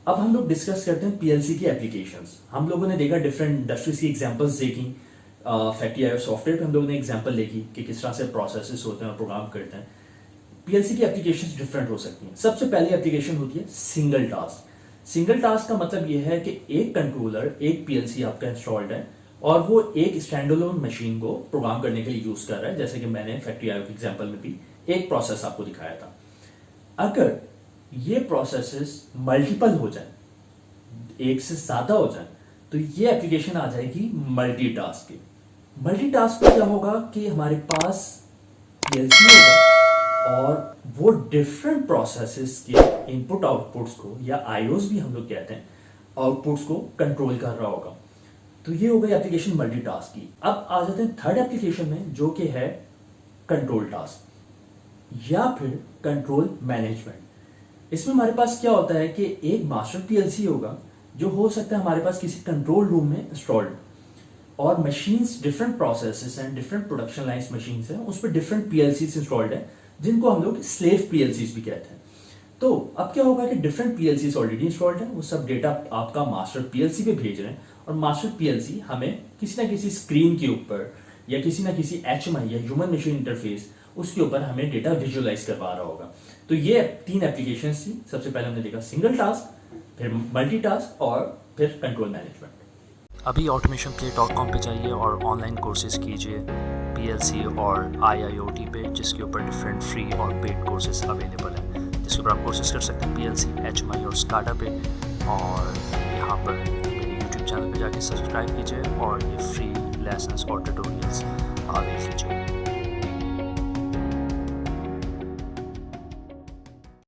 अब हम लोग डिस्कस करते हैं पीएलसी की एप्लीकेशंस। हम लोगों ने देखा डिफरेंट इंडस्ट्रीज की एग्जांपल्स देखी, फैक्ट्री आईओ सॉफ्टवेयर पे हम लोगों ने एग्जांपल देखी कि किस तरह से प्रोसेसेस होते हैं और प्रोग्राम करते हैं। पीएलसी की एप्लीकेशंस डिफरेंट हो सकती हैं। सबसे पहली एप्लीकेशन होती है सिंगल टास्क। सिंगल टास्क का मतलब यह है कि एक कंट्रोलर, एक पीएलसी आपका इंस्टॉल्ड है और वो एक स्टैंडअलोन मशीन को प्रोग्राम करने के लिए यूज कर रहा है, जैसे कि मैंने फैक्ट्री आईओ के एग्जांपल में भी एक प्रोसेस आपको दिखाया था। अगर ये प्रोसेसेस मल्टीपल हो जाए, एक से ज्यादा हो जाए, तो ये एप्लीकेशन आ जाएगी मल्टीटास्क की। मल्टीटास्क में क्या होगा कि हमारे पास पीएलसी होगा और वो डिफरेंट प्रोसेसेस के इनपुट आउटपुट्स को, या आईओस भी हम लोग कहते हैं, आउटपुट्स को कंट्रोल कर रहा होगा। तो ये हो गई एप्लीकेशन मल्टीटास्क की। अब आ जाते हैं थर्ड एप्लीकेशन में, जो कि है कंट्रोल टास्क या फिर कंट्रोल मैनेजमेंट। इसमें हमारे पास क्या होता है कि एक मास्टर पीएलसी होगा जो हो सकता है हमारे पास किसी कंट्रोल रूम में इंस्टॉल्ड, और machines, different processes and different production lines machines हैं, उस पर डिफरेंट पीएलसीज इंस्टॉल्ड है, जिनको हम लोग स्लेव पीएलसीज भी कहते हैं। तो अब क्या होगा कि डिफरेंट पीएलसीज ऑलरेडी इंस्टॉल्ड है, वो सब डेटा आपका मास्टर पीएलसी पे भेज रहे हैं, और मास्टर पीएलसी हमें किसी ना किसी स्क्रीन के ऊपर या किसी ना किसी एचएमआई या ह्यूमन मशीन इंटरफेस, उसके ऊपर हमें डेटा विजुअलाइज करवा रहा होगा। तो ये तीन एप्लीकेशन थी। सबसे पहले हमने देखा सिंगल टास्क, फिर मल्टीटास्क और फिर कंट्रोल मैनेजमेंट। अभी automationplay.com पे जाइए और ऑनलाइन कोर्सेज कीजिए पीएलसी और आईआईओटी पे, जिसके ऊपर डिफरेंट फ्री और पेड कोर्सेज अवेलेबल हैं, जिसके ऊपर आप कोर्सेज कर सकते हैं पीएलसी, एचएमआई और स्काडा पे। और यहाँ पर मेरे यूट्यूब चैनल पे जाके सब्सक्राइब कीजिए और ये फ्री लेसन्स और ट्यूटोरियल्स अवेल कीजिए।